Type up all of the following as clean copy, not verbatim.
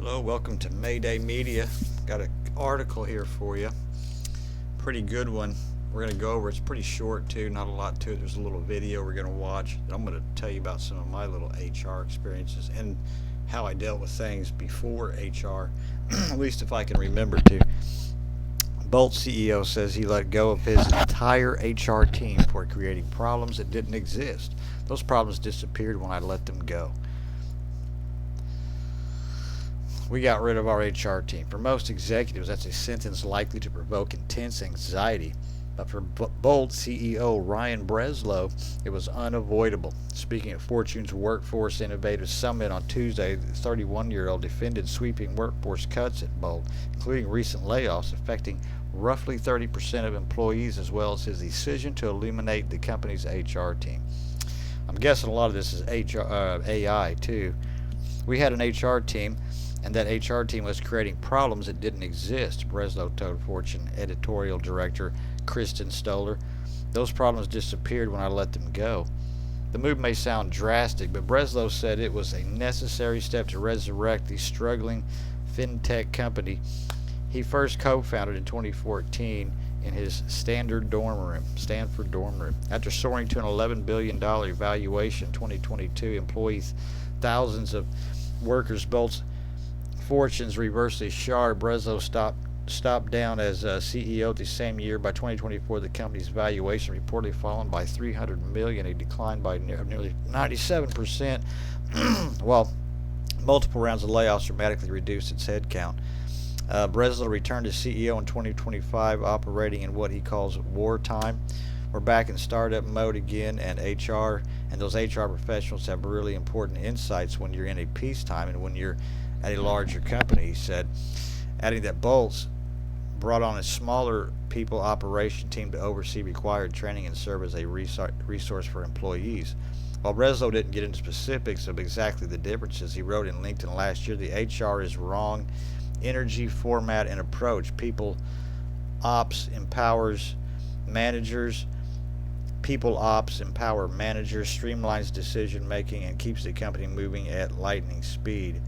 Hello, welcome to Mayday Media. Got an article here for you. Pretty good one. We're going to go over. It's pretty short too, not a lot to it. There's a little video we're going to watch. I'm going to tell you about some of my little HR experiences and how I dealt with things before HR, at least if I can remember to. Bolt CEO says he let go of his entire HR team for creating problems that didn't exist. Those problems disappeared when I let them go. We got rid of our HR team. For most executives, that's a sentence likely to provoke intense anxiety. But for Bolt CEO Ryan Breslow, it was unavoidable. Speaking at Fortune's Workforce Innovators Summit on Tuesday, the 31-year-old defended sweeping workforce cuts at Bolt, including recent layoffs affecting roughly 30% of employees, as well as his decision to eliminate the company's HR team. I'm guessing a lot of this is AI too. We had an HR team, and that HR team was creating problems that didn't exist, Breslow told Fortune editorial director Kristin Stoller. Those problems disappeared when I let them go. The move may sound drastic, but Breslow said it was a necessary step to resurrect the struggling fintech company he first co-founded in 2014 in his Stanford dorm room. After soaring to an $11 billion valuation in 2022, employees, thousands of workers, Bolt's fortunes reversely shard. Breslow stopped down as CEO the same year. By 2024, the company's valuation reportedly fallen by $300 million, a decline by nearly 97%, while multiple rounds of layoffs dramatically reduced its headcount. Breslow returned as CEO in 2025, operating in what he calls wartime. We're back in startup mode again, and those HR professionals have really important insights when you're in a peacetime and when you're at a larger company, he said, adding that Bolt's brought on a smaller people operation team to oversee required training and serve as a resource for employees. While Breslow didn't get into specifics of exactly the differences, he wrote in LinkedIn last year, the HR is wrong. Energy, format, and approach. People ops empowers managers. People ops empower managers, streamlines decision making, and keeps the company moving at lightning speed.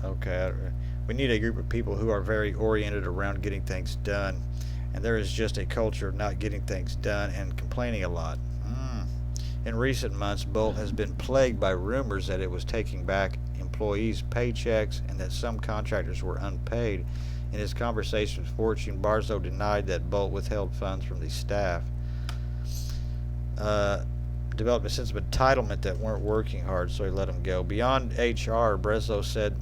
Okay, we need a group of people who are very oriented around getting things done, and there is just a culture of not getting things done and complaining a lot. In recent months, Bolt has been plagued by rumors that it was taking back employees' paychecks and that some contractors were unpaid. In his conversation with Fortune, Breslow denied that Bolt withheld funds from the staff. Developed a sense of entitlement that weren't working hard, so he let them go. Beyond HR, Breslow said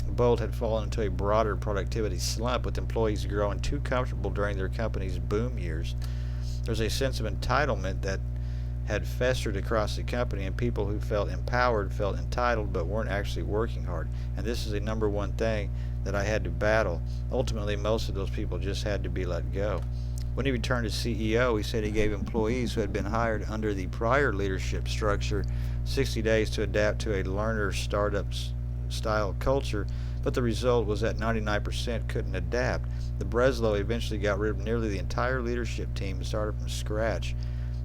Bolt had fallen into a broader productivity slump, with employees growing too comfortable during their company's boom years. There's a sense of entitlement that had festered across the company, and people who felt empowered felt entitled but weren't actually working hard. And this is the number one thing that I had to battle. Ultimately, most of those people just had to be let go. When he returned as CEO, he said he gave employees who had been hired under the prior leadership structure 60 days to adapt to a learner startup style culture, but the result was that 99% couldn't adapt. The Breslow eventually got rid of nearly the entire leadership team and started from scratch.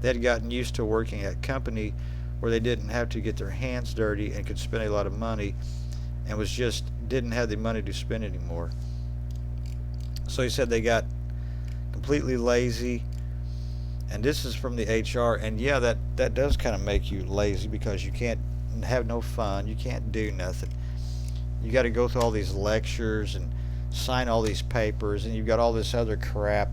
They had gotten used to working at a company where they didn't have to get their hands dirty and could spend a lot of money, and didn't have the money to spend anymore. So he said they got completely lazy, and this is from the HR, and yeah, that does kind of make you lazy because you can't have no fun, you can't do nothing. You got to go through all these lectures and sign all these papers, and you've got all this other crap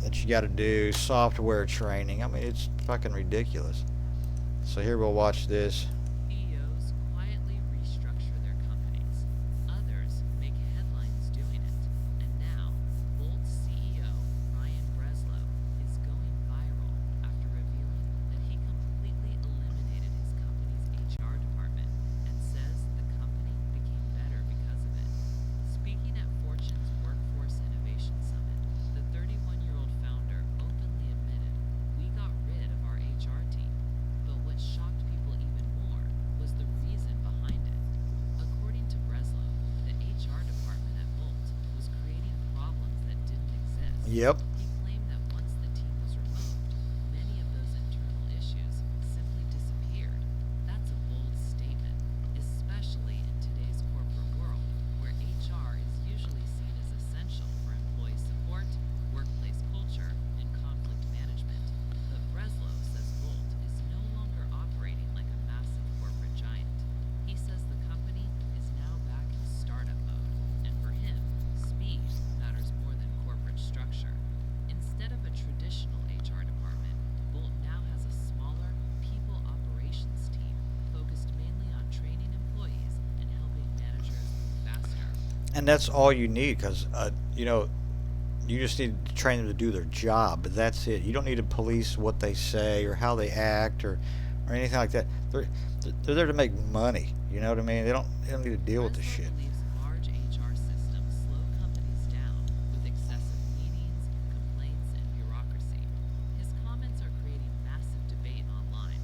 that you got to do, software training. I mean, it's fucking ridiculous. So here we'll watch this. CEOs quietly restructure their companies. Others make headlines doing it. And now, Bolt CEO Ryan Breslow is going viral after revealing that he completely eliminated his company's HR department and says the company became better because of it. Speaking at Fortune's Workforce Innovation Summit, the 31-year-old founder openly admitted, "We got rid of our HR team." But what shocked people even more was the reason behind it. According to Breslow, the HR department at Bolt was creating problems that didn't exist. Yep. He claimed that once the team was removed, many of those internal issues simply disappeared. That's a bold statement, especially And that's all you need, because you just need to train them to do their job, but that's it. You don't need to police what they say or how they act, or anything like that. They're there to make money. You know what I mean? They don't need to deal with the Breslow shit. believes large HR systems slow companies down with excessive meetings, complaints, and bureaucracy. His comments are creating massive debate online.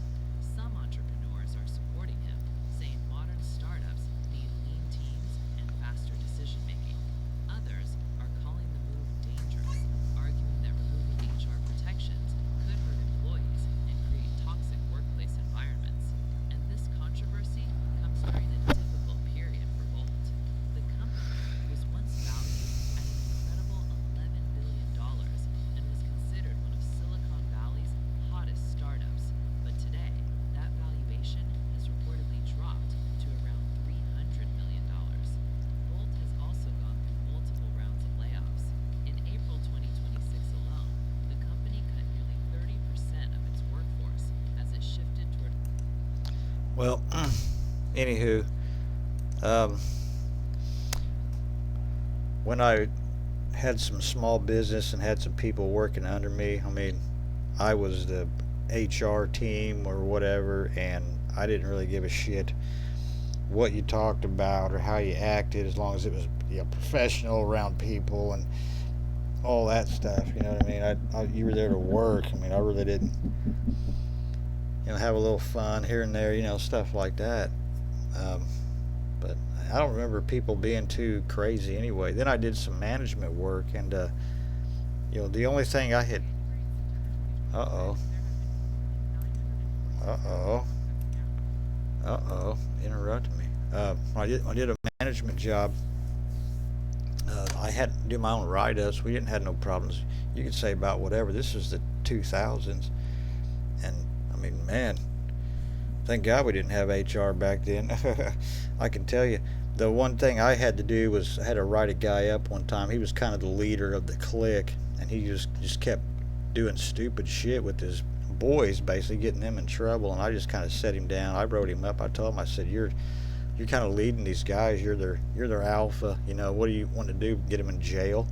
Some entrepreneurs are supporting him, saying modern startups need lean teams and faster decision making. Others are calling the move dangerous, arguing that removing HR protections could hurt employees and create toxic workplace environments. And this controversy comes during a difficult period for Bolt. The company was once valued at an incredible $11 billion and was considered one of Silicon Valley's hottest startups. But today, that valuation has reportedly dropped to around $300 million. Bolt has also gone through multiple rounds of layoffs. In April 2026 alone, the company cut nearly 30% of its workforce as it shifted toward. Well, anywho, um, when I had some small business and had some people working under me, I mean, I was the HR team or whatever, and I didn't really give a shit what you talked about or how you acted, as long as it was professional around people and all that stuff. You know what I mean? You were there to work. I mean, I really didn't, have a little fun here and there, stuff like that. Um, but I don't remember people being too crazy anyway. Then I did some management work, and the only thing I had. Uh oh. Uh oh. Uh oh. Interrupted me. I did a management job. I had to do my own write-ups. We didn't have no problems. You could say about whatever. This was the 2000s, and I mean, man, thank God we didn't have HR back then. I can tell you, the one thing I had to do was I had to write a guy up one time. He was kind of the leader of the clique, and he just kept doing stupid shit with his boys, basically getting them in trouble. And I just kind of set him down. I wrote him up. I told him, I said, you're kind of leading these guys. You're their alpha. What do you want to do? Get them in jail?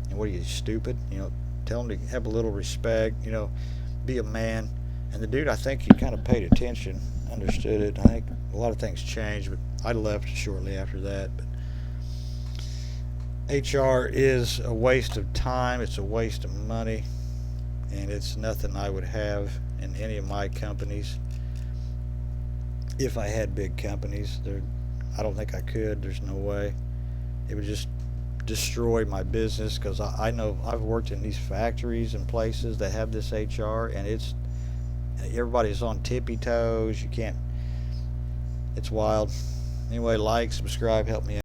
And what are you, stupid? Tell them to have a little respect. Be a man. And the dude, I think he kind of paid attention, understood it. I think a lot of things changed, but I left shortly after that. But HR is a waste of time. It's a waste of money, and it's nothing I would have in any of my companies. If I had big companies, I don't think I could. There's no way. It would just destroy my business, because I know I've worked in these factories and places that have this HR, and everybody's on tippy toes. You can't. It's wild. Anyway, like, subscribe, help me out.